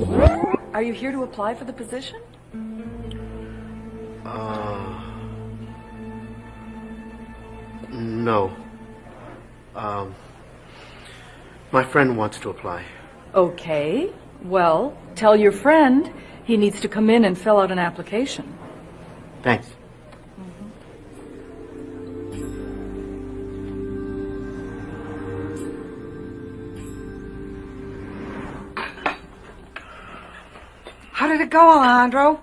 Are you here to apply for the position? No. My friend wants to apply. Okay. Well, tell your friend he needs to come in and fill out an application. Thanks. How did it go, Alejandro?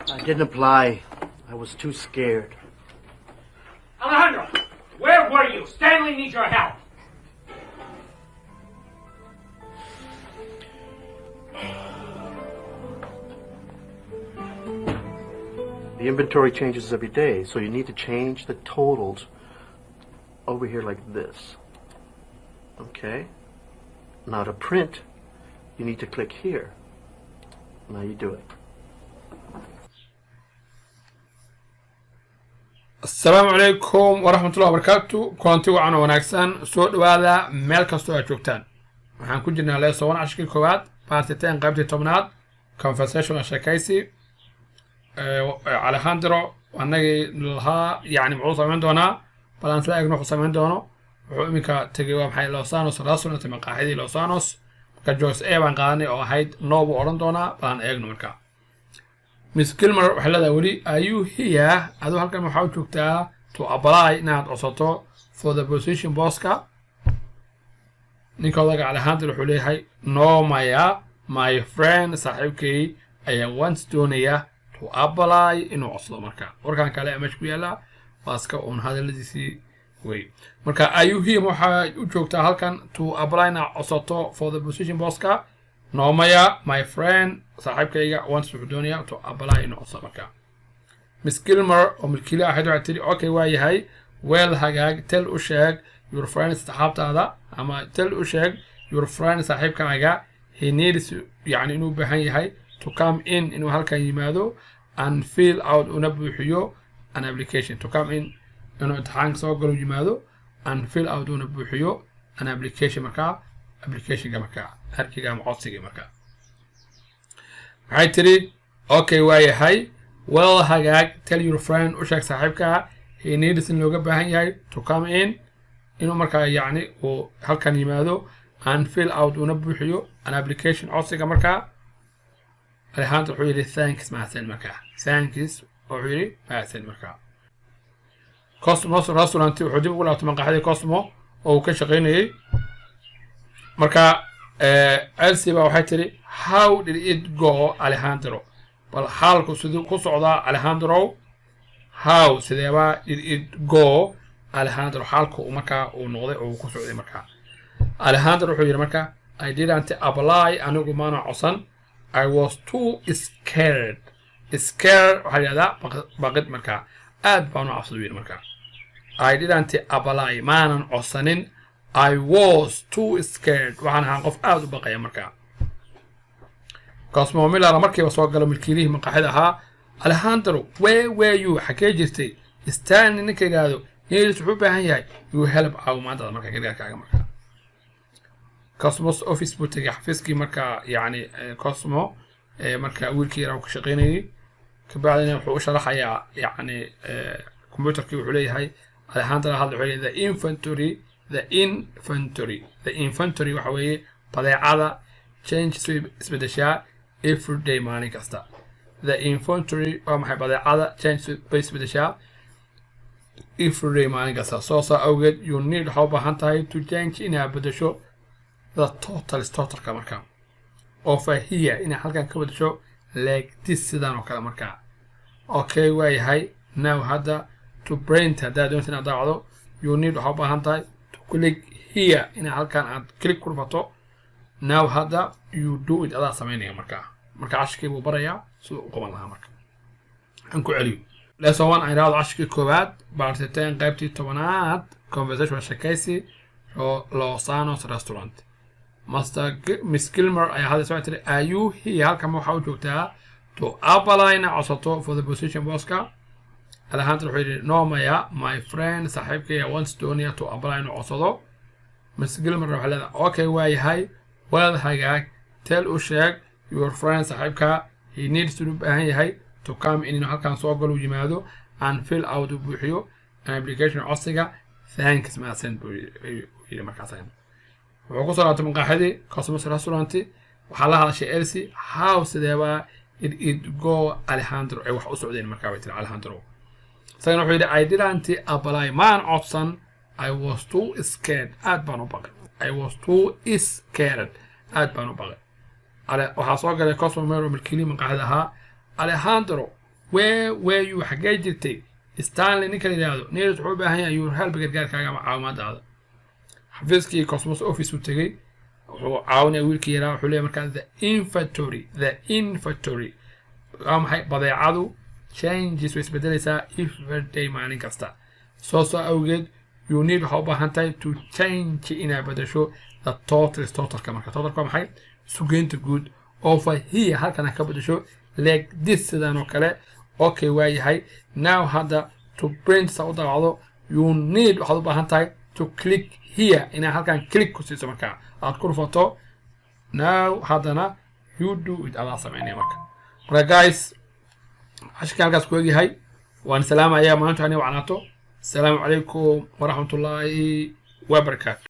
I didn't apply. I was too scared. Alejandro, where were you? Stanley needs your help. The inventory changes every day, so you need to change the totals over here like this. Okay? Now to print, you need to click here. Now you do it. السلام عليكم ورحمة الله وبركاته. كنت وعنا وناكسان سود وهذا ملك استوى جوكتان. waxaan ku jirnaa leesoon cashkii koowaad baartiteen qaybtii tobnaad conversation shakaysi Alejandro anagii lahaa yani muxuu samayn doonaa balance la eegno wuxuu samayn doono wuxuu iminka tagay waa maxay Los Angeles restaurant maqaaxidii Los Angeles ka Joyce baan qaadanay oo ahayd noobu oran doonaa balan eegno marka Miss Gilmer waxa la wali are you here adu halkan waxa joogtaa to apply inaad codsato for the position bosska ninka odaga Alejandro wuxuu leeyahay no maya my friend saaxiibkay ayaa wants doonaya to apply inuu codsado marka warkan kale ama ku yaala baaska on hadaladiisii way marka are you here waxa u joogtaa halkan to apply inaad codsato for the position bosska no maya my friend saaxiibkayga wants doonaya to apply inuu codsado marka Miss Gilmer oo milkiilaha ahayd waxay tiri okay waa yahay well hagaag tell u sheeg your friend saxaabtaada ama tell u sheeg your friend saaxiibkaaga he needs yani inuu baahan yahay to come in inuu halkan yimaado and fill out una buuxiyo an application to come in inuu imtixaan soo galo yimaado and fill out una buuxiyo an application marka application-ga marka harkiga ama codsiga marka waxay tiri okay waa yahay well hagaag tell your friend u sheeg saaxiibkaa he needs in looga baahan yahay to come in inuu marka yani uu halkan yimaado and fill out una buuxiyo an application codsiga marka Alejandro wuxuu yiri thanks mahadsan marka thanks wuxuu yiri mahadsan marka Cosmos restaurant wuxuu dib ugu laabtay maqaaxidii Cosmo oo ka shaqeynayay marka Elsie baa waxay tiri how did it go Alejandro bal xaalku sidoo ku socdaa Alejandro how sidee did it go Alejandro xaalku marka uu noqday oo ku socday marka Alejandro wuxuu yiri marka I didn't apply anigu maana codsan I was too scared waxa yada baqid marka aad baan u cabsaday marka I didn't apply maanan codsanin I was too scared waxaan ahaan qof aad u baqaya marka Cosmo Miller markii soo galo milkiilihii maqaaxida ahaa Alejandro where were you xakee jirtay Stanley ninka yiraahdo needs wuxuu baahan yahay you help maanta marka gargaarkaaga marka Cosmos office butigi xafiiskii marka yani Cosmo marka wiilkii yaraw ka shaqeynayay ka bacdina wuxuu u sharaxayaa yani computerkii wuxuu leeyahay Alejandro hadda wuxuu leeyahay the inventory waxa weeye badeecada change isbedeshaa every day maalin kasta the inventory waa maxay badeecada change isbedeshaa every day maalin kasta soo awgeed you need how baahan tahay to change inaad bedesho the totalka marka of here ina halkan ka bedesho like this sidan oo kale marka okay waa yahay now hada to print hada doonta inaad daacdo you need how baahan tahay to click here ina halkan aad click ku dhufato now hada you do it adaa sameynaya marka cashkii buu baraya soo u qaban lahaa marka aan ku celiyo lesson 1 ay raado cashkii koowaad baartiteen qaybtii 10aad conversation shakaysi oo Los Angeles restaurant Miss Gilmer ayaa hadda soo tiri are you here halkan waxa uu joogtaa to apply na codsato for the position bosska Alejandro wuxuu yiri no maya my friend saaxiibkay wants doonaya to apply na codsado Miss Gilmer waxa leedahay okay waa yahay well hagaag tell u sheeg your friend saaxiibka he needs to baahan yahay to come in inuu halkan soo galo yimaado and fill out u buuxiyo an application codsiga thanks maasan buu yidhi markaas wuxuu ku soo laabtay maqaaxidii Cosmos Restaurant waxaa la hadashay Elsie how sideeba it go Alejandro ay wax u socdeen markaa way tiri Alejandro sayna wuxuu yidhi I didn't apply man codsan I was too scared aad baan u baqay I was too scared aad baan u baqay waxaa soo galay Cosmo Mero milkiilii maqaaxida ahaa Alejandro where were you xagee jirtay Stanley ninka yiraahdo neers wuxuu u baahan yahay your help gargaarkaaga ama caawimadaada xafiiskii Cosmos office u tagay wuxuu caawinay wiilkii yaraa wuxuu leeyahay markaa the inventory maxay badeecadu changes way isbedelaysaa every day maalin kasta soo awgeed you need waxa u baahan tahay to change inaad bedesho the totalka marka totalka maxay sugeynta guud over here halkan ka bedesho like this sidan oo kale okay waa yahay now hadda to print sa u daawado you need waxa u baahan tahay to click here inaad halkan click ku siiso marka aad ku rufato now haddana you do it ala sameynay marka guys عشان كان قاعد كويجي هاي وأنا سلام عليكم وأنتم عني وعناتو السلام عليكم ورحمة الله وبركاته.